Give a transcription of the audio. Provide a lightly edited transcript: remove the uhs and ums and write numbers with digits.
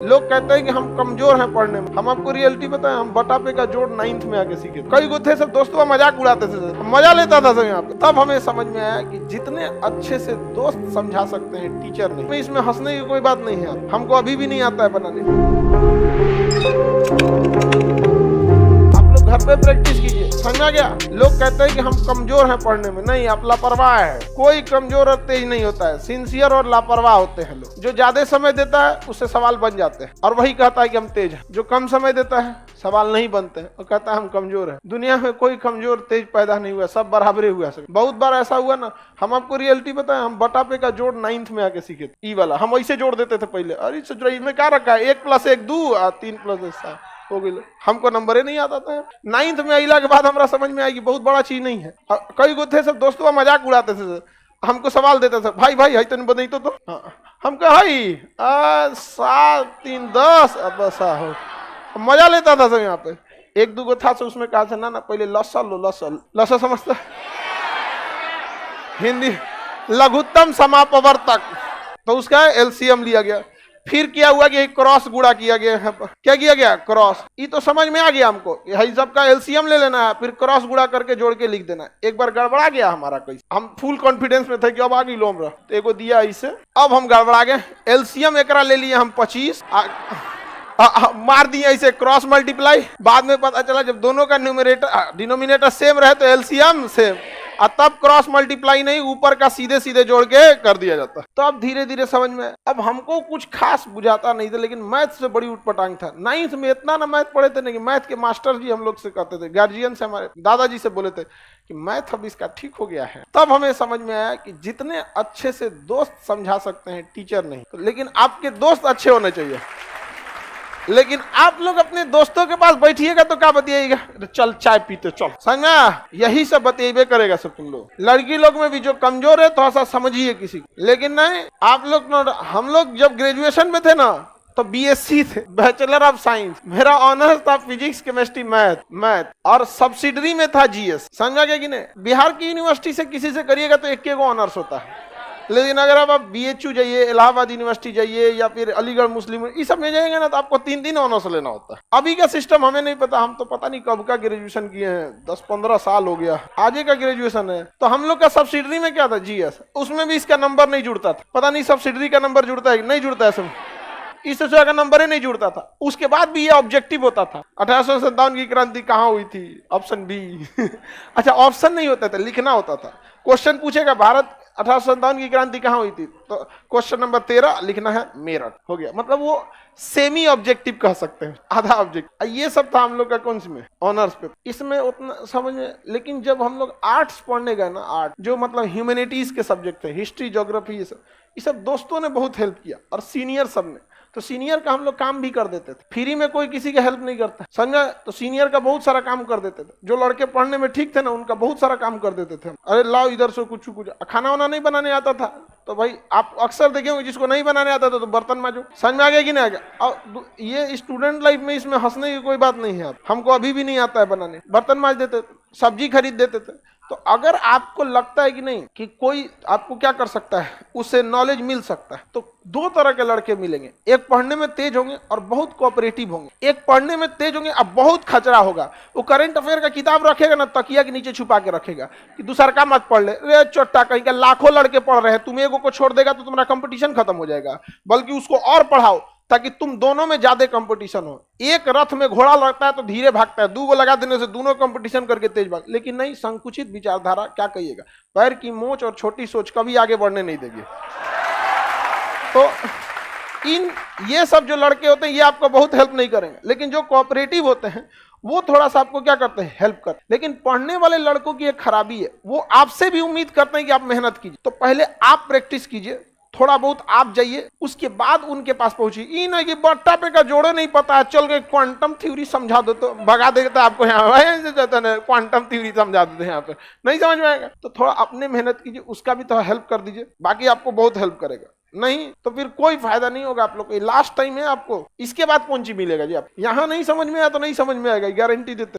लोग कहते हैं कि हम कमजोर हैं पढ़ने में। हम आपको रियलिटी बताएं, हम बटा पे का जोड़ 9th में आके सीखे। कई गो थे सब दोस्तों मजाक उड़ाते थे, मजा लेता था सब यहाँ पे। तब हमें समझ में आया कि जितने अच्छे से दोस्त समझा सकते हैं टीचर नहीं। इसमें हंसने की कोई बात नहीं है, हमको अभी भी नहीं आता है बनाने। घर पे प्रैक्टिस कीजिए, समझा गया। लोग कहते हैं कि हम कमजोर हैं पढ़ने में, नहीं, आप लापरवाह है। कोई कमजोर और तेज नहीं होता है, सिंसियर और लापरवाह होते हैं लोग। जो ज्यादा समय देता है उससे सवाल बन जाते हैं और वही कहता है कि हम तेज हैं। जो कम समय देता है सवाल नहीं बनते हैं और कहता है हम कमजोर हैं। दुनिया में कोई कमजोर तेज पैदा नहीं हुआ, सब बराबरे हुआ। बहुत बार ऐसा हुआ ना, हम आपको रियलिटी बताएं, हम बटा पे का जोड़ 9th में आके सीखे थे। ई वाला हम ऐसे जोड़ देते थे पहले। अरे सोच रही में क्या रखा है, 1 + 1 2 और 3 + 1 7 हो गई। हमको नंबर ही नहीं आता था। 9th में आइला के बाद हमरा समझ में आई कि बहुत बड़ा चीज नहीं है। कई गो थे सब दोस्तों मजाक उड़ाते थे, हमको सवाल देते थे, भाई भाई है तन बदई तो हम कहे 7 3 10 अब ऐसा हो। मजा लेता था सब यहाँ पे। 1 2 गो था उसमें कहा था ना पहले लसा समझता हिंदी लघुत्तम समापवर्तक, तो उसका एलसीएम लिया गया। फिर क्या हुआ कि क्रॉस गुणा किया गया है। क्या किया गया? क्रॉस। ये तो समझ में आ गया हमको, यही सबका एलसीएम ले लेना है, फिर क्रॉस गुणा करके जोड़ के लिख देना है। एक बार गड़बड़ा गया हमारा कैसे, हम फुल कॉन्फिडेंस में थे कि अब आगे लोम रहा, तो एगो दिया इसे, अब हम गड़बड़ा गए। एलसीएम एकरा ले लिए हम 25, मार दिया इसे क्रॉस मल्टीप्लाई। बाद में पता चला जब दोनों का न्यूमरेटर डिनोमिनेटर सेम रहे तो एलसीएम सेम, और तब क्रॉस मल्टीप्लाई नहीं, ऊपर का सीधे सीधे जोड़ के कर दिया जाता। तो अब धीरे धीरे समझ में। अब हमको कुछ खास बुझाता नहीं था, लेकिन मैथ से बड़ी उटपटांग था। 9th में इतना ना मैथ पढ़े थे, नहीं मैथ के मास्टर जी हम लोग से कहते थे, गार्जियन से, हमारे दादाजी से बोले थे कि मैथ अब इसका ठीक हो गया है। तब हमें समझ में आया कि जितने अच्छे से दोस्त समझा सकते हैं टीचर नहीं, तो लेकिन आपके दोस्त अच्छे होने चाहिए। लेकिन आप लोग अपने दोस्तों के पास बैठिएगा तो क्या बतियाएगा, चल चाय पीते चल, समझा, यही सब बतिएबे करेगा सब तुम लोग। लड़की लोग में भी जो कमजोर है थोड़ा सा समझिए किसी को, लेकिन नहीं आप लोग। हम लोग जब ग्रेजुएशन में थे ना तो बीएससी थे, बैचलर ऑफ साइंस। मेरा ऑनर्स था फिजिक्स केमिस्ट्री मैथ और सब्सिडरी में था जीएस, समझा गया कि नहीं। बिहार की यूनिवर्सिटी से किसी से करिएगा तो 1 ऑनर्स होता है, लेकिन अगर आप बीएचयू जाइए, इलाहाबाद यूनिवर्सिटी जाइए या फिर अलीगढ़ मुस्लिम, इस सब में जाएंगे ना तो आपको 3 ऑनर्स लेना होता है। अभी का सिस्टम हमें नहीं पता, हम तो पता नहीं कब का ग्रेजुएशन किए हैं, 10-15 साल हो गया, आगे का ग्रेजुएशन है। तो हम लोग का सब्सिडरी में क्या था, जीएस, उसमें भी इसका नंबर नहीं जुड़ता था। पता नहीं सब्सिडरी का नंबर जुड़ता है नहीं जुड़ता है, सब इस तरह का नंबर ही नहीं जुड़ता था। उसके बाद भी ये ऑब्जेक्टिव होता था, 1857 की क्रांति कहाँ हुई थी, ऑप्शन बी अच्छा ऑप्शन नहीं होता था, लिखना होता था। क्वेश्चन पूछेगा भारत 1857 की क्रांति कहाँ हुई थी, तो क्वेश्चन नंबर 13 लिखना है मेरठ, हो गया। मतलब वो सेमी ऑब्जेक्टिव कह सकते हैं, आधा ऑब्जेक्टिव। ये सब था हम लोग का कौन सी में, ऑनर्स पे। इसमें उतना समझ में। लेकिन जब हम लोग आर्ट्स पढ़ने गए ना, आर्ट जो मतलब ह्यूमैनिटीज के सब्जेक्ट थे, हिस्ट्री ज्योग्राफी, ये सब दोस्तों ने बहुत हेल्प किया और सीनियर सब ने। तो सीनियर का हम लोग काम भी कर देते थे, फ्री में कोई किसी की हेल्प नहीं करता, समझा। तो सीनियर का बहुत सारा काम कर देते थे। जो लड़के पढ़ने में ठीक थे ना, उनका बहुत सारा काम कर देते थे। अरे लाओ इधर से कुछ खाना वाना नहीं बनाने आता था तो भाई आप अक्सर देखे होंगे, जिसको नहीं बनाने आता था तो बर्तन मांजो। समझ में आ गया कि नहीं आ गया। और ये स्टूडेंट लाइफ में इसमें हंसने की कोई बात नहीं है। हमको अभी भी नहीं आता है बनाने, बर्तन मांज देते, सब्जी खरीद देते थे। तो अगर आपको लगता है कि नहीं कि कोई आपको क्या कर सकता है, उससे नॉलेज मिल सकता है, तो 2 तरह के लड़के मिलेंगे। एक पढ़ने में तेज होंगे और बहुत कोऑपरेटिव होंगे। एक पढ़ने में तेज होंगे अब बहुत खचरा होगा। वो करंट अफेयर का किताब रखेगा ना, तकिया के नीचे छुपा के रखेगा कि दूसरा का मत पढ़ ले, रे चोट्टा कहीं का, लाखों लड़के पढ़ रहे हैं, तुम एगो को छोड़ देगा तो तुम्हारा कंपटीशन खत्म हो जाएगा। बल्कि उसको और पढ़ाओ ताकि तुम दोनों में ज्यादा कंपटीशन हो। एक रथ में घोड़ा लगता है तो धीरे भागता है, 2 गो लगा देने से दोनों कंपटीशन करके तेज भाग। लेकिन नहीं, संकुचित विचारधारा क्या कहिएगा, पैर की मोच और छोटी सोच कभी आगे बढ़ने नहीं देगी। तो ये सब जो लड़के होते हैं ये आपको बहुत हेल्प नहीं करेंगे, लेकिन जो कोऑपरेटिव होते हैं वो थोड़ा सा आपको क्या करते हैं, हेल्प करते हैं। लेकिन पढ़ने वाले लड़कों की एक खराबी है, वो आपसे भी उम्मीद करते हैं कि आप मेहनत कीजिए। तो पहले आप प्रैक्टिस कीजिए, थोड़ा बहुत आप जाइए, उसके बाद उनके पास पहुंचिए। ये ना कि बट्टा पे का जोड़े नहीं पता है, चल के क्वांटम थ्योरी समझा दो तो भगा देता आपको। यहाँ क्वांटम थ्योरी समझा देते हैं, यहाँ पे नहीं समझ में आएगा। तो थोड़ा अपने मेहनत कीजिए, उसका भी थोड़ा हेल्प कर दीजिए, बाकी आपको बहुत हेल्प करेगा। नहीं तो फिर कोई फायदा नहीं होगा आप लोग को। लास्ट टाइम है आपको, इसके बाद कौन सी मिलेगा जी। आप यहाँ नहीं समझ में आया तो नहीं समझ में आएगा, गारंटी देते।